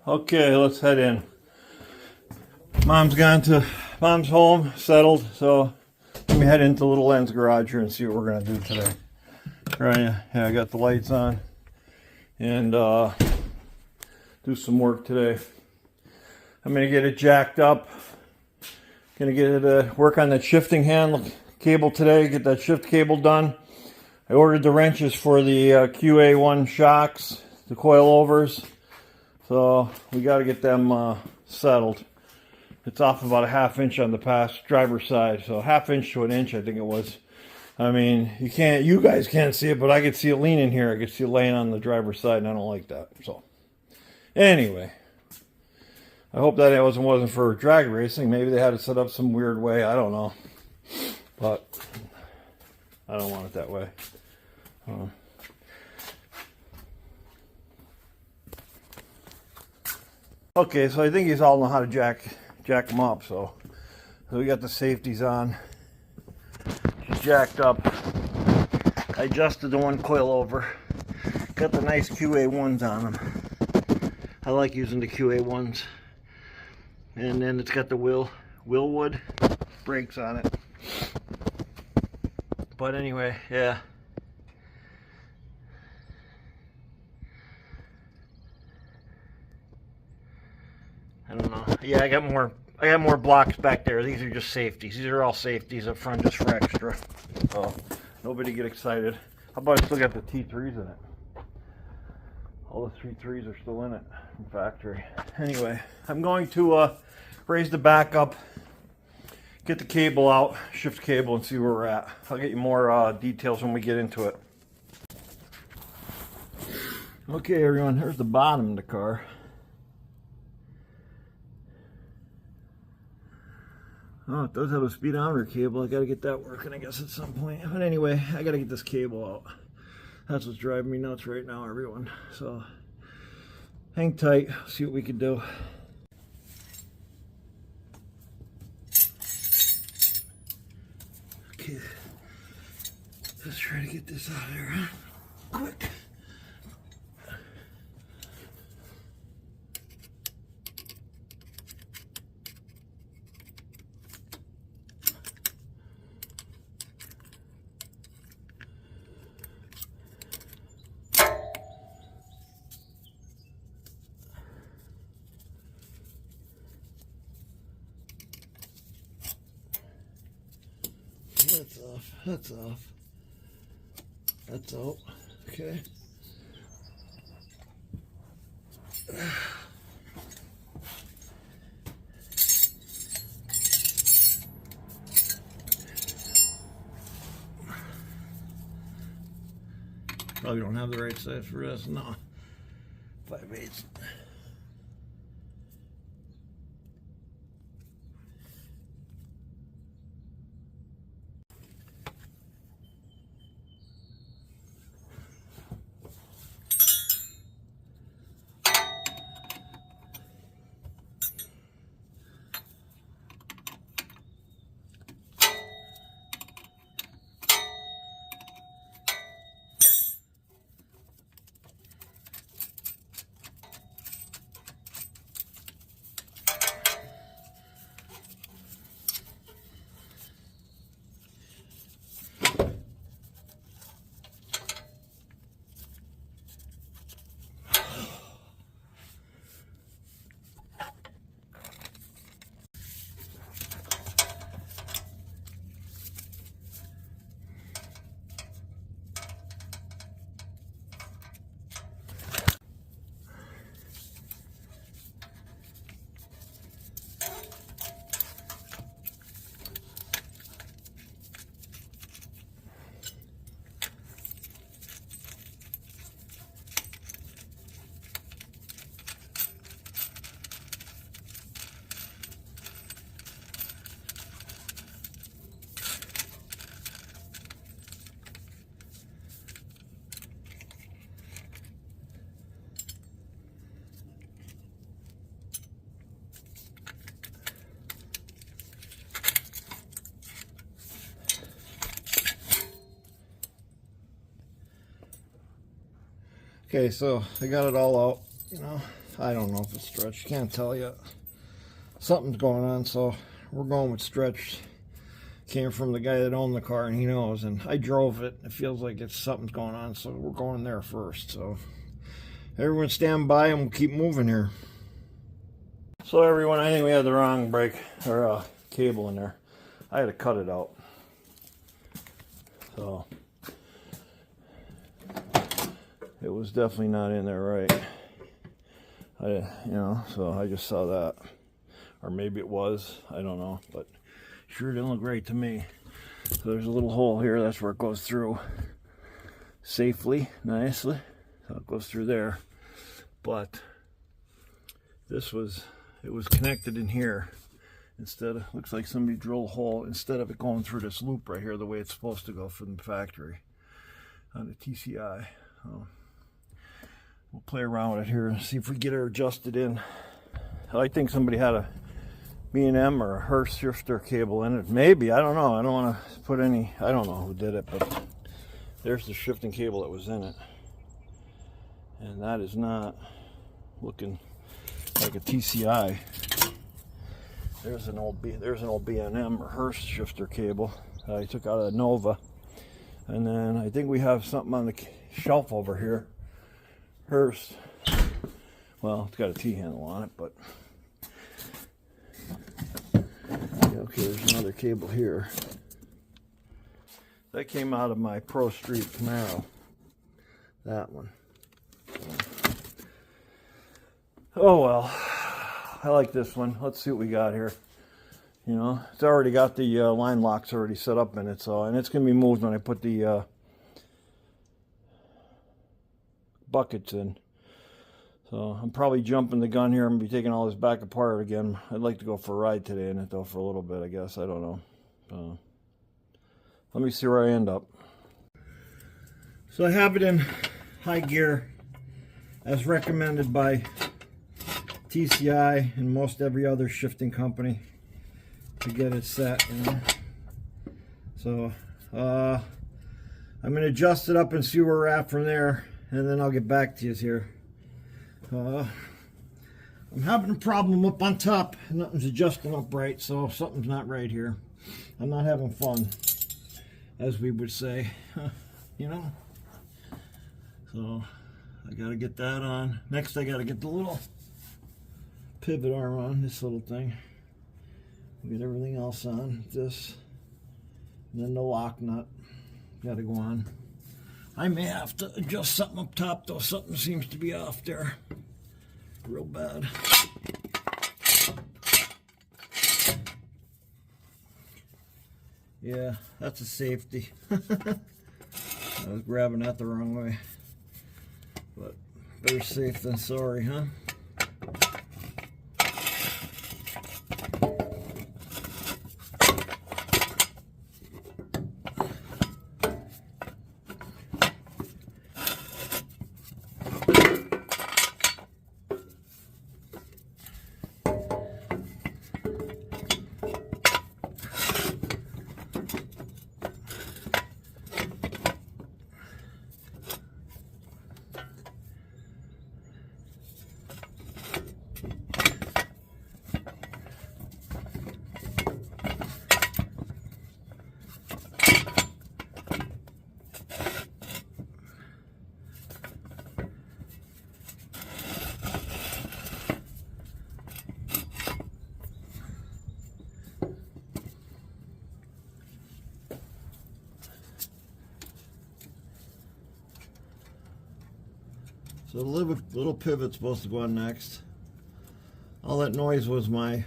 Okay, let's head in. Mom's home, settled, so let me head into the little Len's garage here and see what we're gonna do today. Right, yeah, I got the lights on and do some work today. I'm gonna get it jacked up. Gonna get it work on that shifting handle cable today, get that shift cable done. I ordered the wrenches for the QA1 shocks, the coilovers. So we got to get them settled. It's off about a ½ inch on the driver's side, so ½ inch to an inch, I think it was. I mean, you guys can't see it, but I could see it leaning here. I could see it laying on the driver's side, and I don't like that. So, anyway, I hope that it wasn't for drag racing. Maybe they had it set up some weird way. I don't know, but I don't want it that way. Okay, so I think he's all know how to jack them up. So we got the safeties on. She's jacked up. I adjusted the one coil over. Got the nice QA1s on them. I like using the QA1s. And then it's got the Willwood brakes on it. But anyway, yeah. I don't know. Yeah, I got more blocks back there. These are just safeties. These are all safeties up front just for extra. So nobody get excited. How about I still got the T3s in it? All the T3s are still in it from factory. Anyway, I'm going to raise the back up, get the cable out, shift cable, and see where we're at. I'll get you more details when we get into it. Okay, everyone, here's the bottom of the car. Oh, it does have a speedometer cable. I gotta get that working, I guess, at some point. But anyway, I gotta get this cable out. That's what's driving me nuts right now, everyone. So, hang tight, see what we can do. Okay, let's try to get this out of there, huh? Quick. That's off. That's off. That's out. Okay. Probably don't have the right size for this. No. 5/8. Okay, so I got it all out, you know. I don't know if it's stretched. Can't tell yet. Something's going on, so we're going with stretched. Came from the guy that owned the car, and he knows. And I drove it. It feels like something's going on, so we're going there first. So everyone stand by, and we'll keep moving here. So everyone, I think we had the wrong brake or cable in there. I had to cut it out. So it was definitely not in there right. So I just saw that. Or maybe it was, I don't know, but sure didn't look right to me. So there's a little hole here, that's where it goes through safely, nicely. So it goes through there. But it was connected in here. Instead of, looks like somebody drilled a hole instead of it going through this loop right here the way it's supposed to go from the factory on the TCI. So we'll play around with it here and see if we get it adjusted in. I think somebody had a B&M or a Hurst shifter cable in it. Maybe, I don't know. I don't want to put any, I don't know who did it, but there's the shifting cable that was in it. And that is not looking like a TCI. There's an old B&M or Hurst shifter cable that I took out of the Nova. And then I think we have something on the shelf over here. Hurst. Well, it's got a T-handle on it, but okay, there's another cable here. That came out of my Pro Street Camaro. That one. Oh well. I like this one. Let's see what we got here. You know, it's already got the line locks already set up in it, so, and it's going to be moved when I put the buckets in. So I'm probably jumping the gun here. I'm going to be taking all this back apart again. I'd like to go for a ride today in it, though, for a little bit, I guess. I don't know. Let me see where I end up. So I have it in high gear as recommended by TCI and most every other shifting company to get it set, you know. So I'm going to adjust it up and see where we're at from there, and then I'll get back to you here. I'm having a problem up on top. Nothing's adjusting up right, so something's not right here. I'm not having fun, as we would say, you know. So I got to get that on. Next I got to get the little pivot arm on, this little thing. Get everything else on, this, and then the lock nut got to go on. I may have to adjust something up top though. Something seems to be off there real bad. Yeah, that's a safety. I was grabbing that the wrong way, but better safe than sorry, huh? So the little pivot's supposed to go on next. All that noise was I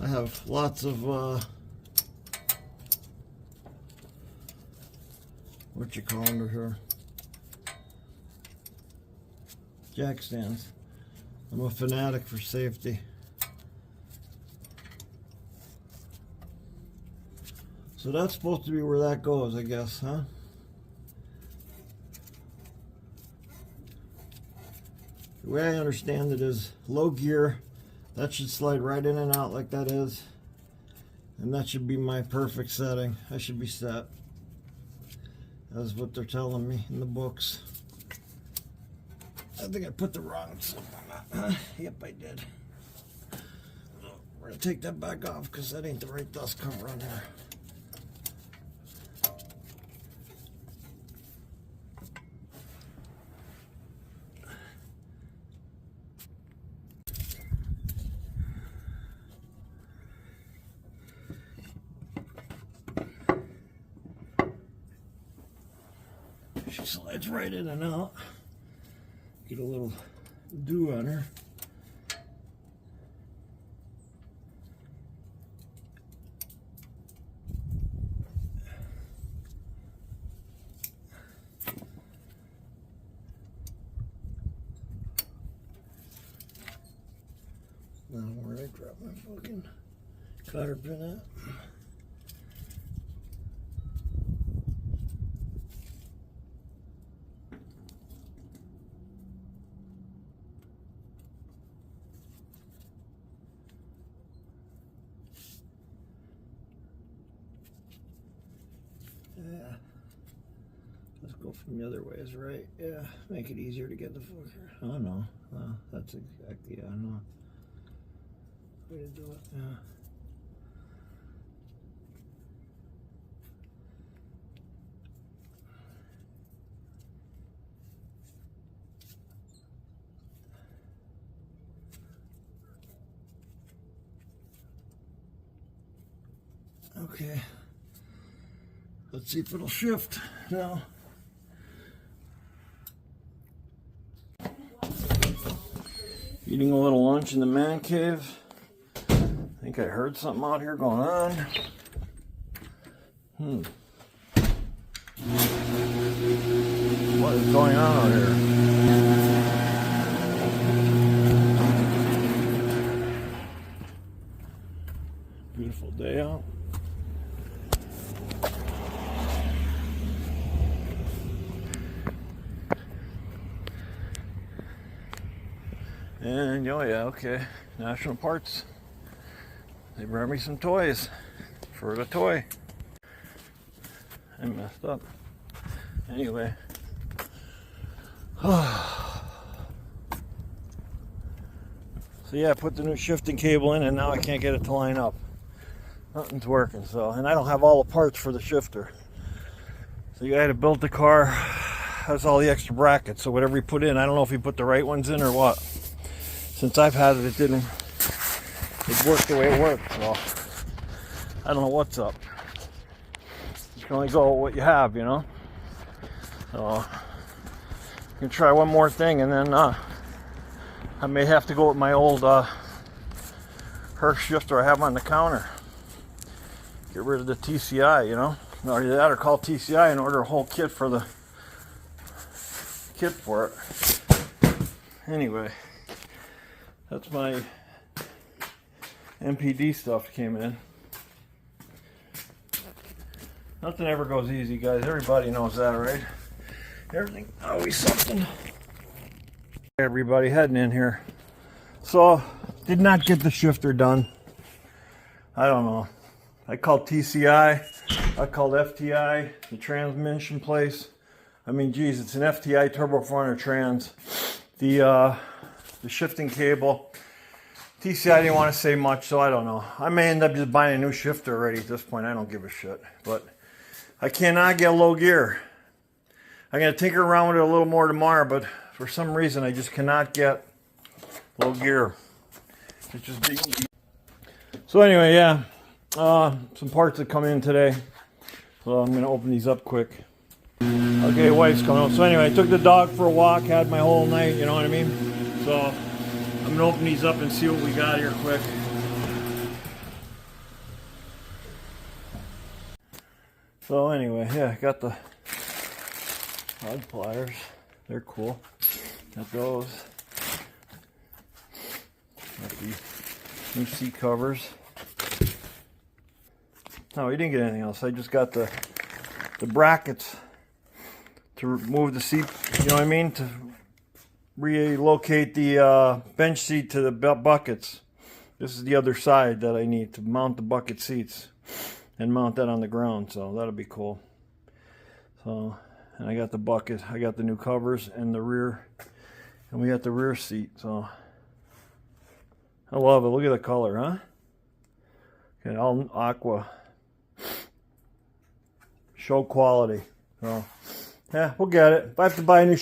have lots of, what you call under here? Jack stands. I'm a fanatic for safety. So that's supposed to be where that goes, I guess, huh? The way I understand it is low gear, that should slide right in and out like that is. And that should be my perfect setting. I should be set. That's what they're telling me in the books. I think I put the wrong stuff on that. Yep, I did. We're gonna take that back off because that ain't the right dust cover on there. She slides right in and out. Get a little dew on her. Now where did I drop my fucking cotter pin at? Yeah. Let's go from the other ways, right? Yeah. Make it easier to get the fucker. Oh no. Well, that's exactly, I know. Way to do it, yeah. Okay. Let's see if it'll shift now. Eating a little lunch in the man cave. I think I heard something out here going on. What is going on out here? Beautiful day out. And oh yeah, okay. National Parts. They brought me some toys for the toy. I messed up. Anyway. So yeah, I put the new shifting cable in and now I can't get it to line up. Nothing's working, so, and I don't have all the parts for the shifter. So you had to build the car, has all the extra brackets, so whatever you put in, I don't know if you put the right ones in or what. Since I've had it, it worked the way it worked, so I don't know what's up. You can only go with what you have, you know. So you can try one more thing, and then I may have to go with my old Herc shifter I have on the counter. Get rid of the TCI, you know. Or that, or call TCI and order a whole kit for the kit for it. Anyway, that's my MPD stuff came in. Nothing ever goes easy, guys. Everybody knows that, right? Everything always something. Hey everybody, heading in here. So, did not get the shifter done. I don't know. I called TCI. I called FTI, the transmission place. I mean, geez, it's an FTI turbo 400 trans. The shifting cable. TCI didn't want to say much, so I don't know. I may end up just buying a new shifter already at this point. I don't give a shit. But I cannot get low gear. I'm going to tinker around with it a little more tomorrow, but for some reason I just cannot get low gear. It's just big. So anyway, yeah. Some parts that come in today. So I'm going to open these up quick. Okay, wife's coming up. So anyway, I took the dog for a walk, had my whole night, you know what I mean? So I'm going to open these up and see what we got here quick. So anyway, yeah, got the rod pliers. They're cool. Got those. Got the new seat covers. No, we didn't get anything else. I just got the brackets to remove the seat, you know what I mean? To relocate the bench seat to the buckets. This is the other side that I need to mount the bucket seats and mount that on the ground, so that'll be cool. So, and I got the bucket. I got the new covers and the rear, and we got the rear seat. So I love it. Look at the color, huh? Okay, all aqua. Show quality. So yeah, we'll get it. If I have to buy a new